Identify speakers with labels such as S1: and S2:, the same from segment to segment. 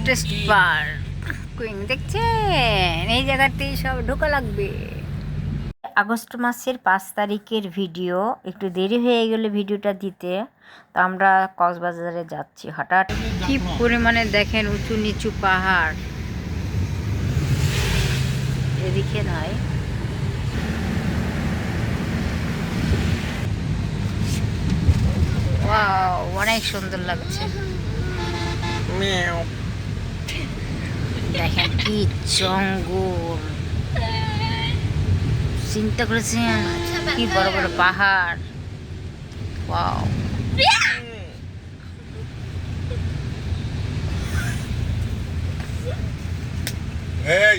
S1: Test বার queen দেখছেন, এই জায়গাতেই সব ঢোকা লাগবে। আগস্ট মাসের 5 তারিখের ভিডিও, একটু দেরি হয়ে গেলে ভিডিওটা দিতে। তো আমরা কক্সবাজারে যাচ্ছি হঠাৎ। কি পরিমাণে দেখেন উঁচু নিচু পাহাড়, এদিকে নয়। ওয়াও, অনেক সুন্দর লাগছে। দেখেন কি জঙ্গল, চিন্তা করেছেন কি বড় বড় পাহাড়। ওয়াও,
S2: এই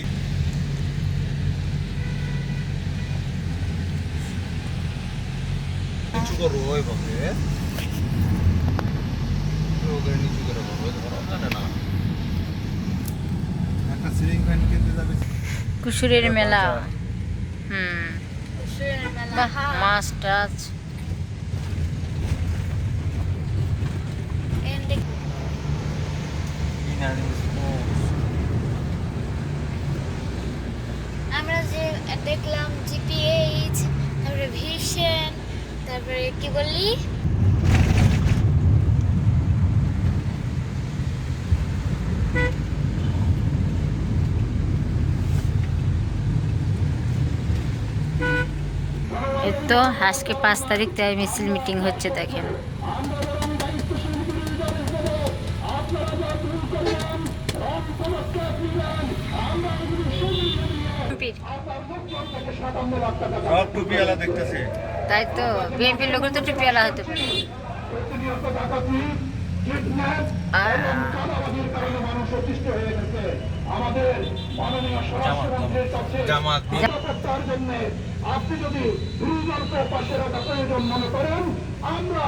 S2: নিচু করো ওইভাবে, নিচু করে না একটা সিলিং ফ্যান কিনতে যাবে।
S1: কুশুরের মেলা। মাছ টাছ।
S3: আমরা যে দেখলাম জিপিএইচ, তারপরে ভিশন, তারপরে কি বললি
S1: এই তো আজকে 5 তারিখ, তাই মিছিল মিটিং হচ্ছে দেখেন।
S2: সব টুপিওয়ালা দেখতেছে।
S1: তাই তো বিএনপির লোকের তো টুপিওয়ালা হতে পারে।
S2: জামাত
S4: আপনি যদি দুর্নীতিকে পাশে রাখা প্রয়োজন মনে করেন, আমরা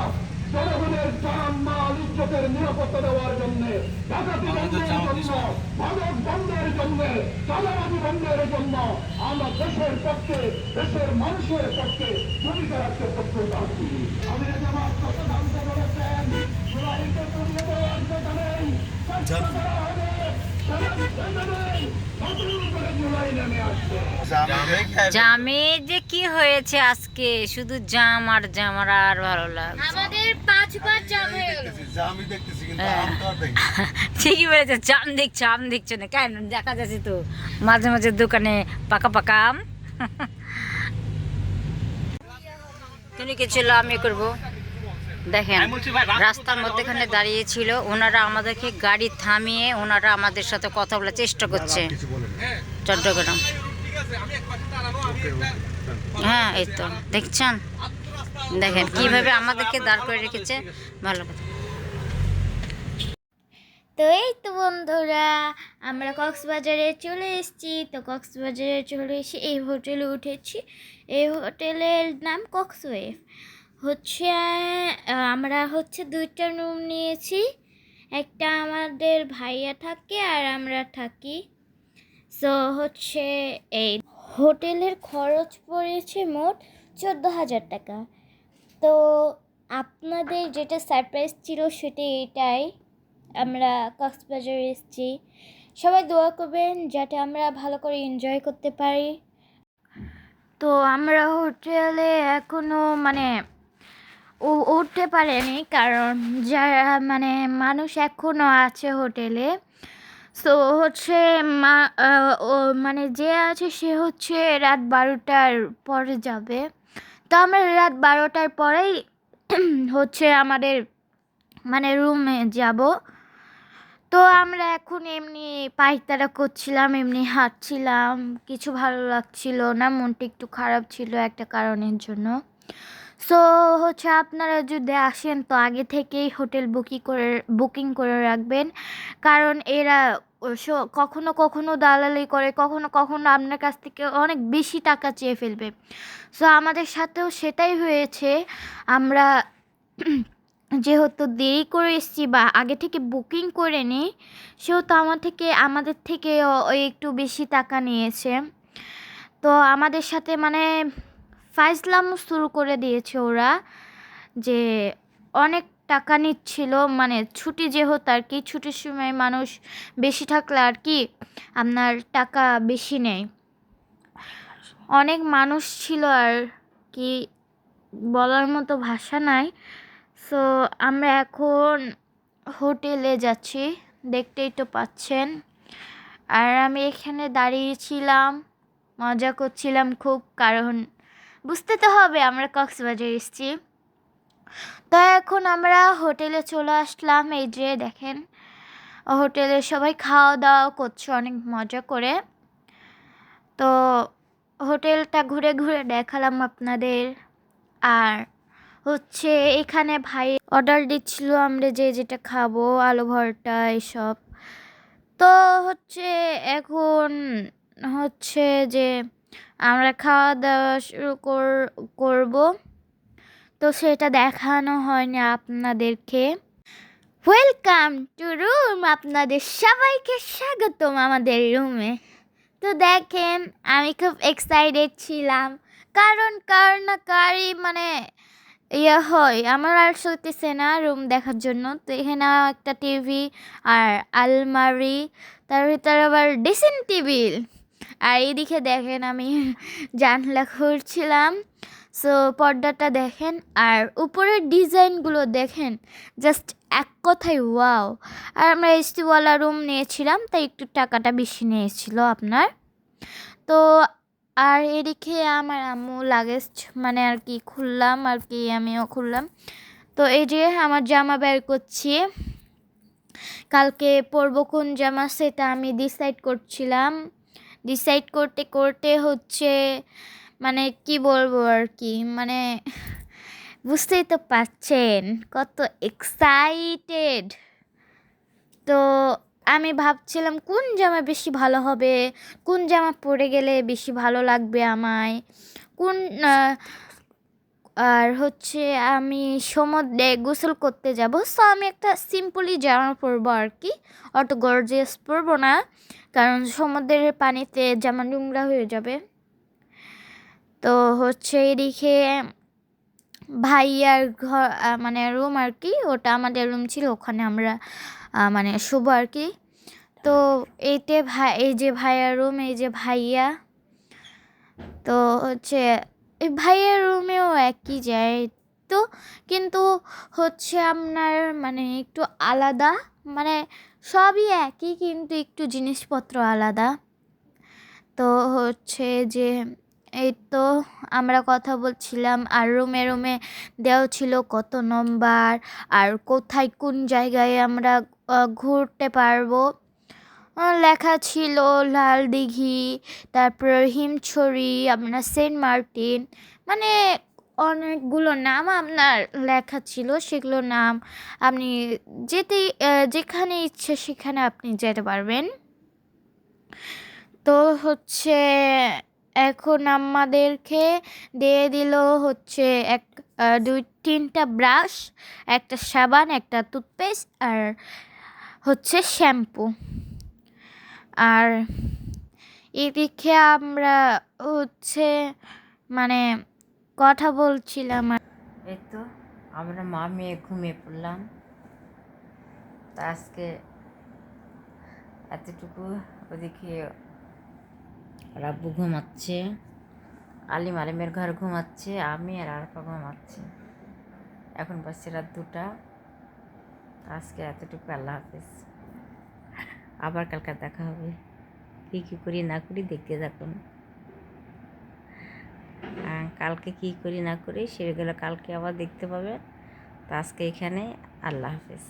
S4: জনগণের জান মাল ইজ্জতের নিরাপত্তা দেওয়ার জন্য, ডাকাতি বন্ধের জন্য, মাদক বন্ধের জন্য, চাঁদাবাজি বন্ধের জন্য আমরা দেশের পক্ষে, দেশের মানুষের পক্ষে ভূমিকা রাখতে প্রস্তুত আছি। আমাদের জামাত কত দামটা বলেছেন, জুলাইকে করিয়ে দেওয়ার কথা নেই, করা হবে,
S1: জামে যে কি হয়েছে আজকে, শুধু জাম আর জাম, আর ভালো লাগছে।
S3: আমাদের 5 বার জাম হয়ে গেল।
S2: আমি দেখতেছি কিন্তু আম তো আর দেখি।
S1: ঠিকই বলেছে, জাম দেখছো আম দেখছো না কেন? দেখা যাচ্ছে তো মাঝে মাঝে দোকানে পাকা পাকা আম। তুমি কি ছিল আমি করবো। দেখেন রাস্তার মধ্যেখানে দাঁড়িয়ে ছিল, ওনারা আমাদেরকে গাড়ি থামিয়ে ওনারা আমাদের সাথে কথা বলার চেষ্টা করছে। চট্টগ্রাম, হ্যাঁ এই তো দেখছেন, দেখেন কিভাবে আমাদেরকে দাঁড় করে রেখেছে। ভালো কথা।
S3: তো এই তো বন্ধুরা, আমরা কক্সবাজারে চলে এসেছি। তো কক্সবাজারে চলে এসে এই হোটেলে উঠেছি। এই হোটেলের নাম কক্সওয়েভ। আমরা 2টা রুম নিয়েছি। একটা আমাদের ভাইয়া থাকে আর আমরা থাকি। সো এই হোটেলের খরচ পড়েছে মোট 14,000 টাকা। তো আপনাদের যেটা সারপ্রাইজ ছিল সেটা এটাই, আমরা কক্সবাজারে এসেছি। সবাই দোয়া করবেন যাতে আমরা ভালো করে এনজয় করতে পারি। তো আমরা হোটেলে এখনও উঠতে পারেনি, কারণ যারা মানুষ এখনও আছে হোটেলে। সো যে আছে সে রাত 12টার পরে যাবে। তো আমরা রাত 12টার পরেই আমাদের রুমে যাব। তো আমরা এখন এমনি পায়তারা করছিলাম, এমনি হাঁটছিলাম, কিছু ভালো লাগছিল না, মনটা একটু খারাপ ছিল একটা কারণের জন্য। সো আপনারা যদি আসেন তো আগে থেকেই হোটেল বুকিং করে রাখবেন, কারণ এরা কখনো কখনো দালালি করে, কখনো কখনো আপনার কাছ থেকে অনেক বেশি টাকা চেয়ে ফেলবে। সো আমাদের সাথেও সেটাই হয়েছে। আমরা যেহেতু দেরি করে এসেছি বা আগে থেকে বুকিং করে নিই, সেহেতু আমাদের থেকে একটু বেশি টাকা নিয়েছে। তো আমাদের সাথে ফাইজলামও শুরু করে দিয়েছে ওরা, যে অনেক টাকা নিচ্ছিল, মানে ছুটি যেহেতু আর কি, ছুটির সময় মানুষ বেশি থাকলে আর কি আপনার টাকা বেশি নেয়। অনেক মানুষ ছিল আর কি, বলার মতো ভাষা নাই। সো আমরা এখন হোটেলে যাচ্ছি, দেখতেই তো পাচ্ছেন। আর আমি এখানে দাঁড়িয়েছিলাম, মজা করছিলাম খুব, কারণ বুঝতে তো হবে আমরা কক্সবাজার এসেছি। তো এখন আমরা হোটেলে চলে আসলাম। এই যে দেখেন, হোটেলে সবাই খাওয়া দাওয়া করছে অনেক মজা করে। তো হোটেলটা ঘুরে ঘুরে দেখালাম আপনাদের। আর হচ্ছে এখানে ভাই অর্ডার দিচ্ছিল আমরা যে যেটা খাবো, আলু ভর্তা এসব। তো হচ্ছে এখন হচ্ছে যে আমরা খাওয়া দাওয়া শুরু করবো। তো সেটা দেখানো হয়নি আপনাদেরকে। ওয়েলকাম টু রুম, আপনাদের সবাইকে স্বাগতম আমাদের রুমে। তো দেখেন আমি খুব এক্সাইটেড ছিলাম, কারণ কার না কারই মানে ইয়ে হয়, আমার আর সইতেছে না রুম দেখার জন্য। তো এখানে একটা টিভি আর আলমারি, তার ভিতরে আবার ড্রেসিং টেবিল। আর এইদিকে দেখেন আমি জানলা খুলছিলাম। সো পর্দাটা দেখেন আর উপরের ডিজাইনগুলো দেখেন, জাস্ট এক কথায় ওয়াও। আর আমরা এসিওয়ালা রুম নিয়েছিলাম, তাই একটু টাকাটা বেশি নিয়েছিল আপনার। তো আর এদিকে আমার আম্মু লাগেজ মানে আর কি খুললাম, আর কি আমিও খুললাম। তো এই যে আমার জামা বের করছি, কালকে পরবো কোন জামা সেটা আমি ডিসাইড করছিলাম। ডিসাইড করতে করতে হচ্ছে মানে কি বলবো আর কি, মানে বুঝতেই তো পারছেন কত এক্সাইটেড। তো আমি ভাবছিলাম কোন জামা বেশি ভালো হবে, কোন জামা পরে গেলে বেশি ভালো লাগবে আমায়, কোন আর হচ্ছে আমি সমুদ্রে গোসল করতে যাব। সো আমি একটা সিম্পলি জামা পরবো আর কি, অত গর্জিয়াস পরবো না, কারণ সমুদ্রের পানিতে জামা নোংরা হয়ে যাবে। তো হচ্ছে এদিকে ভাইয়ার ঘর মানে রুম আর কি, ওটা আমাদের রুম ছিল, ওখানে আমরা মানে শুভ আর কি। তো এইতে এই যে ভাইয়ার রুম, এই যে ভাইয়া। তো হচ্ছে এই ভাইয়ার রুমেও একই যায় তো, কিন্তু হচ্ছে আপনার মানে একটু আলাদা, মানে সবই একই কিন্তু একটু জিনিসপত্র আলাদা। তো হচ্ছে যে এই তো আমরা কথা বলছিলাম, আর রুমে রুমে দেওয়া ছিল কত নম্বর আর কোথায় কোন জায়গায় আমরা ঘুরতে পারবো। লেখা ছিল লাল দিঘি, তারপর হিমছড়ি, আপনার সেন্ট মার্টিন, মানে অনেকগুলো নাম আপনার লেখা ছিল। সেগুলো নাম আপনি যেখানে ইচ্ছে সেখানে আপনি যেতে পারবেন। তো হচ্ছে এখন আমাদেরকে দিয়ে দিল হচ্ছে দুই তিনটা ব্রাশ, একটা সাবান, একটা টুথপেস্ট আর হচ্ছে শ্যাম্পু। আর এদিকে আমরা হচ্ছে মানে কথা বলছিলাম।
S1: এই তো আমরা মা মেয়ে ঘুমিয়ে পড়লাম। তা আজকে এতটুকু। ওদিকে রাব্বু ঘুমাচ্ছে, আলিম আলিমের ঘর ঘুমাচ্ছে, আমি আর আরফা ঘুমাচ্ছি। এখন বাজছে রাত 2টা। আজকে এতটুকু, আল্লাহ হাফেজ। আবার কালকে দেখা হবে, কী কী করি না করি দেখতে থাকুন। কালকে কী করি না করি সেগুলো কালকে আবার দেখতে পাবে। তো আজকে এখানে, আল্লাহ হাফেজ।